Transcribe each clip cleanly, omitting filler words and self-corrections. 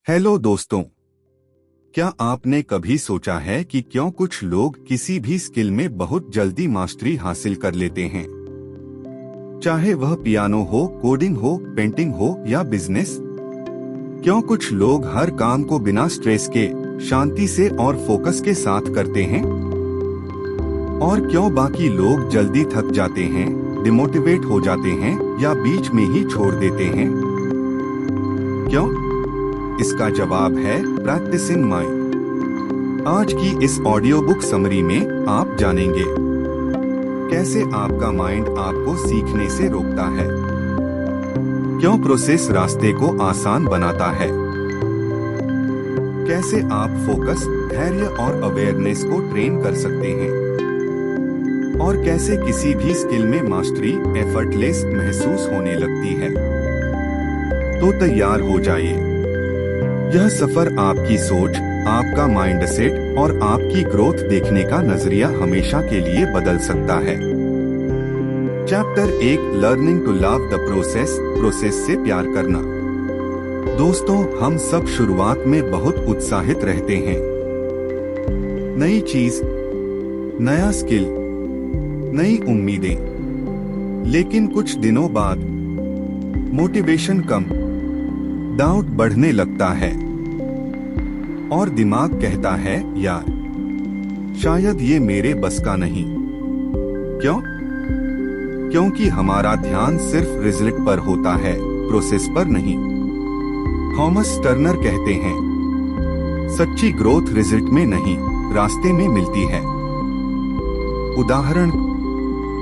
Hello दोस्तों, क्या आपने कभी सोचा है कि क्यों कुछ लोग किसी भी स्किल में बहुत जल्दी मास्टरी हासिल कर लेते हैं? चाहे वह पियानो हो, कोडिंग हो, पेंटिंग हो या बिजनेस। क्यों कुछ लोग हर काम को बिना स्ट्रेस के, शांति से और फोकस के साथ करते हैं? और क्यों बाकी लोग जल्दी थक जाते हैं, डिमोटिवेट हो जाते हैं या बीच में ही छोड़ देते हैं? क्यों? इसका जवाब है प्रैक्टिसिंग माइंड। आज की इस ऑडियो बुक समरी में आप जानेंगे कैसे आपका माइंड आपको सीखने से रोकता है, क्यों प्रोसेस रास्ते को आसान बनाता है, कैसे आप फोकस, धैर्य और अवेयरनेस को ट्रेन कर सकते हैं, और कैसे किसी भी स्किल में मास्टरी एफर्टलेस महसूस होने लगती है। तो तैयार हो जाइए। यह सफर आपकी सोच, आपका माइंडसेट और आपकी ग्रोथ देखने का नजरिया हमेशा के लिए बदल सकता है। Chapter 1, learning to love the process, process से प्यार करना। दोस्तों, हम सब शुरुआत में बहुत उत्साहित रहते हैं। नई चीज, नया स्किल, नई उम्मीदें। लेकिन कुछ दिनों बाद मोटिवेशन कम, डाउट बढ़ने लगता है और दिमाग कहता है, यार शायद ये मेरे बस का नहीं। क्यों? क्योंकि हमारा ध्यान सिर्फ रिजल्ट पर होता है, प्रोसेस पर नहीं। थॉमस टर्नर कहते हैं, सच्ची ग्रोथ रिजल्ट में नहीं, रास्ते में मिलती है। उदाहरण,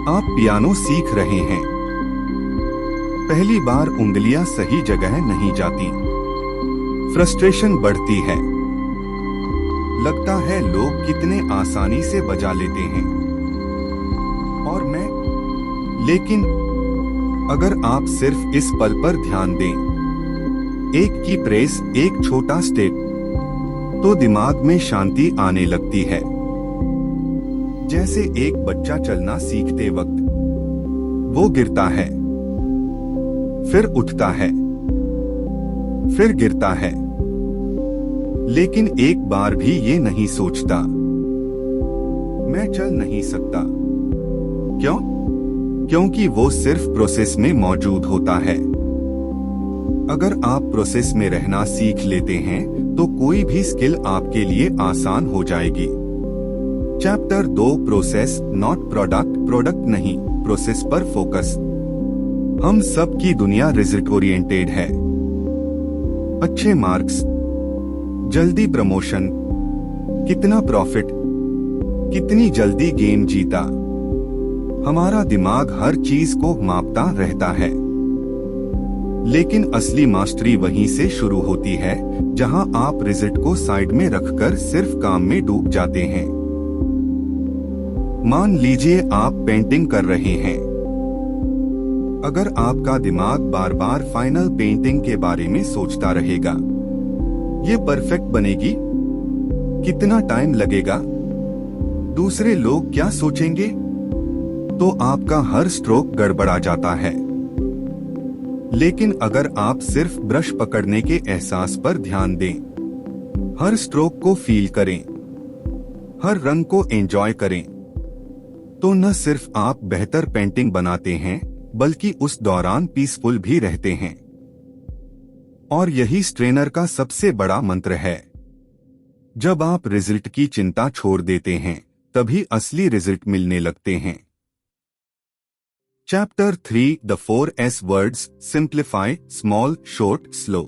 आप पियानो सीख रहे हैं। पहली बार उंगलियां सही जगह नहीं जाती, फ्रस्ट्रेशन बढ़ती है, लगता है लोग कितने आसानी से बजा लेते हैं और मैं। लेकिन अगर आप सिर्फ इस पल पर ध्यान दें, एक की प्रेस, एक छोटा स्टेप, तो दिमाग में शांति आने लगती है। जैसे एक बच्चा चलना सीखते वक्त वो गिरता है, फिर उठता है, फिर गिरता है, लेकिन एक बार भी ये नहीं सोचता, मैं चल नहीं सकता। क्यों? क्योंकि वो सिर्फ प्रोसेस में मौजूद होता है। अगर आप प्रोसेस में रहना सीख लेते हैं तो कोई भी स्किल आपके लिए आसान हो जाएगी। Chapter 2, process not product, product नहीं, प्रोसेस पर फोकस। हम सब की दुनिया रिजल्ट ओरिएंटेड है। अच्छे मार्क्स, जल्दी प्रमोशन, कितना प्रॉफिट, कितनी जल्दी गेम जीता। हमारा दिमाग हर चीज को मापता रहता है। लेकिन असली मास्टरी वहीं से शुरू होती है जहां आप रिजल्ट को साइड में रखकर सिर्फ काम में डूब जाते हैं। मान लीजिए आप पेंटिंग कर रहे हैं। अगर आपका दिमाग बार बार फाइनल पेंटिंग के बारे में सोचता रहेगा, ये परफेक्ट बनेगी, कितना टाइम लगेगा, दूसरे लोग क्या सोचेंगे, तो आपका हर स्ट्रोक गड़बड़ा जाता है। लेकिन अगर आप सिर्फ ब्रश पकड़ने के एहसास पर ध्यान दें, हर स्ट्रोक को फील करें, हर रंग को एंजॉय करें, तो न सिर्फ आप बेहतर पेंटिंग बनाते हैं बल्कि उस दौरान पीसफुल भी रहते हैं। और यही ट्रेनर का सबसे बड़ा मंत्र है। जब आप रिजल्ट की चिंता छोड़ देते हैं, तभी असली रिजल्ट मिलने लगते हैं। Chapter 3, the 4S words, simplify, small, short, slow.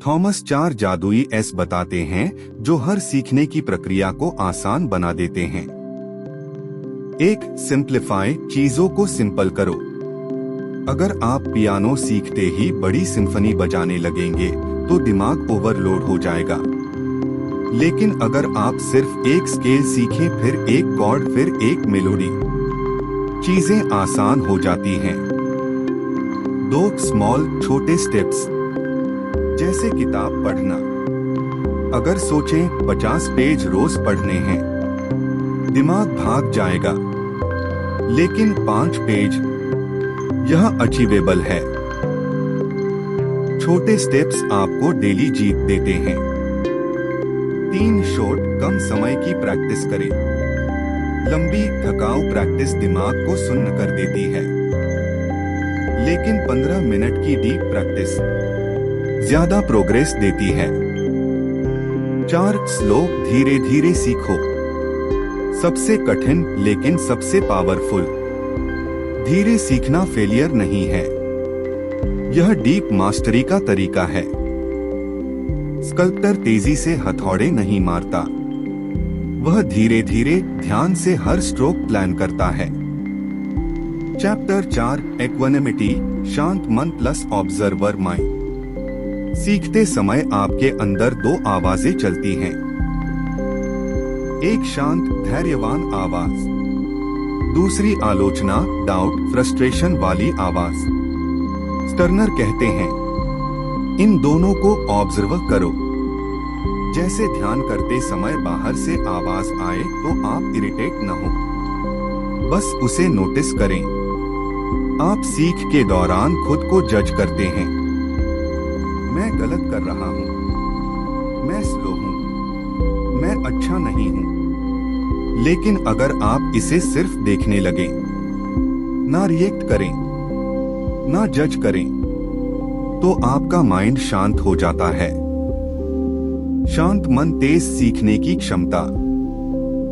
Thomas 4 जादुई एस बताते हैं जो हर सीखने की प्रक्रिया को आसान बना देते हैं। 1, सिंप्लीफाई, चीजों को सिंपल करो। अगर आप पियानो सीखते ही बड़ी सिम्फनी बजाने लगेंगे तो दिमाग ओवरलोड हो जाएगा। लेकिन अगर आप सिर्फ एक स्केल सीखें, फिर एक कॉर्ड, फिर एक मेलोडी, चीजें आसान हो जाती हैं। 2, स्मॉल, छोटे स्टेप्स, जैसे किताब पढ़ना। अगर सोचें 50 पेज रोज पढ़ने हैं, दिमाग भाग जाएगा। लेकिन 5 पेज, यह अचीवेबल है। छोटे स्टेप्स आपको डेली जीत देते हैं। 3 शॉर्ट कम समय की प्रैक्टिस करें। लंबी थकाऊ प्रैक्टिस दिमाग को सुन्न कर देती है, लेकिन 15 मिनट की डीप प्रैक्टिस ज्यादा प्रोग्रेस देती है। 4 स्लो धीरे धीरे सीखो। सबसे कठिन लेकिन सबसे पावरफुल। धीरे सीखना फेलियर नहीं है, यह डीप मास्टरी का तरीका है। स्कल्प्टर तेजी से हथौड़े नहीं मारता, वह धीरे धीरे ध्यान से हर स्ट्रोक प्लान करता है। चैप्टर 4 इक्वानिमिटी, शांत मन प्लस ऑब्जर्वर माइंड। सीखते समय आपके अंदर 2 आवाजें चलती हैं। एक शांत धैर्यवान आवाज, दूसरी आलोचना, डाउट, फ्रस्ट्रेशन वाली आवाज। स्टर्नर कहते हैं, इन दोनों को ऑब्जर्व करो। जैसे ध्यान करते समय बाहर से आवाज आए तो आप इरिटेट न हो, बस उसे नोटिस करें। आप सीख के दौरान खुद को जज करते हैं, मैं गलत कर रहा हूँ, मैं स्लो हूँ, मैं अच्छा नहीं हूँ। लेकिन अगर आप इसे सिर्फ देखने लगे, ना रिएक्ट करें, ना जज करें, तो आपका माइंड शांत हो जाता है। शांत मन तेज सीखने की क्षमता।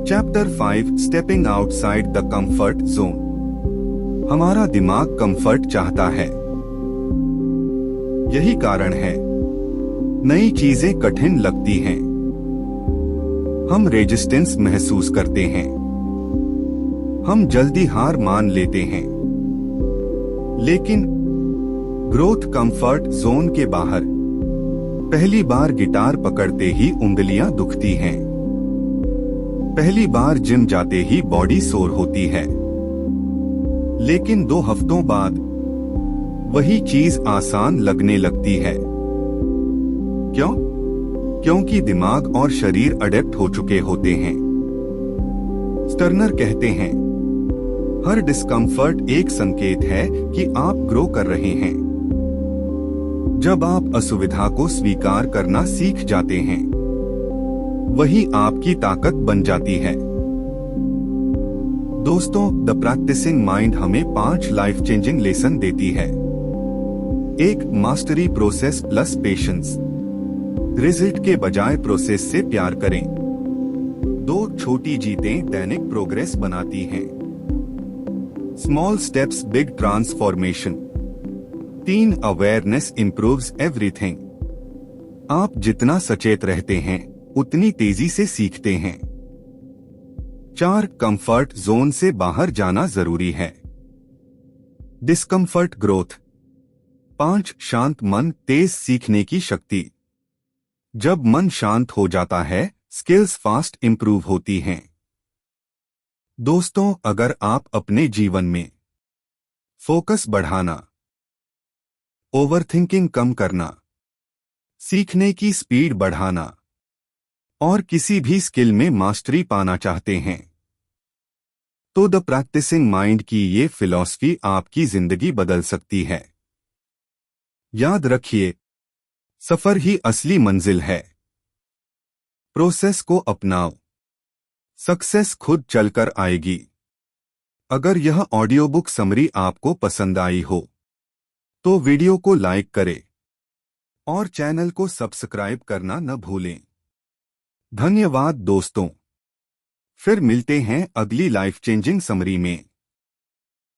Chapter 5 stepping outside the comfort zone. हमारा दिमाग कंफर्ट चाहता है, यही कारण है नई चीजें कठिन लगती हैं। हम रेजिस्टेंस महसूस करते हैं, हम जल्दी हार मान लेते हैं। लेकिन ग्रोथ कंफर्ट जोन के बाहर। पहली बार गिटार पकड़ते ही उंगलियां दुखती हैं, पहली बार जिम जाते ही बॉडी सोर होती है, लेकिन 2 हफ्तों बाद वही चीज आसान लगने लगती है। क्यों? क्योंकि दिमाग और शरीर अडेप्ट हो चुके होते हैं। स्टर्नर कहते हैं, हर डिस्कम्फर्ट एक संकेत है कि आप ग्रो कर रहे हैं। जब आप असुविधा को स्वीकार करना सीख जाते हैं, वही आपकी ताकत बन जाती है। दोस्तों, द प्रैक्टिसिंग माइंड हमें 5 लाइफ चेंजिंग लेसन देती है। 1 mastery process plus patience. Result के बजाय प्रोसेस से प्यार करें। 2 छोटी जीतें दैनिक प्रोग्रेस बनाती हैं। Small steps big transformation. 3 awareness improves everything. आप जितना सचेत रहते हैं, उतनी तेजी से सीखते हैं। 4 कंफर्ट जोन से बाहर जाना जरूरी है। Discomfort growth. 5 शांत मन तेज सीखने की शक्ति। जब मन शांत हो जाता है, स्किल्स फास्ट इंप्रूव होती हैं। दोस्तों, अगर आप अपने जीवन में फोकस बढ़ाना, ओवरथिंकिंग कम करना, सीखने की स्पीड बढ़ाना और किसी भी स्किल में मास्टरी पाना चाहते हैं, तो द प्रैक्टिसिंग माइंड की ये फिलॉसफी आपकी जिंदगी बदल सकती है। याद रखिए, सफर ही असली मंजिल है। प्रोसेस को अपनाओ, सक्सेस खुद चलकर आएगी। अगर यह ऑडियो बुक समरी आपको पसंद आई हो, तो वीडियो को लाइक करें और चैनल को सब्सक्राइब करना न भूलें। धन्यवाद दोस्तों, फिर मिलते हैं अगली लाइफ चेंजिंग समरी में।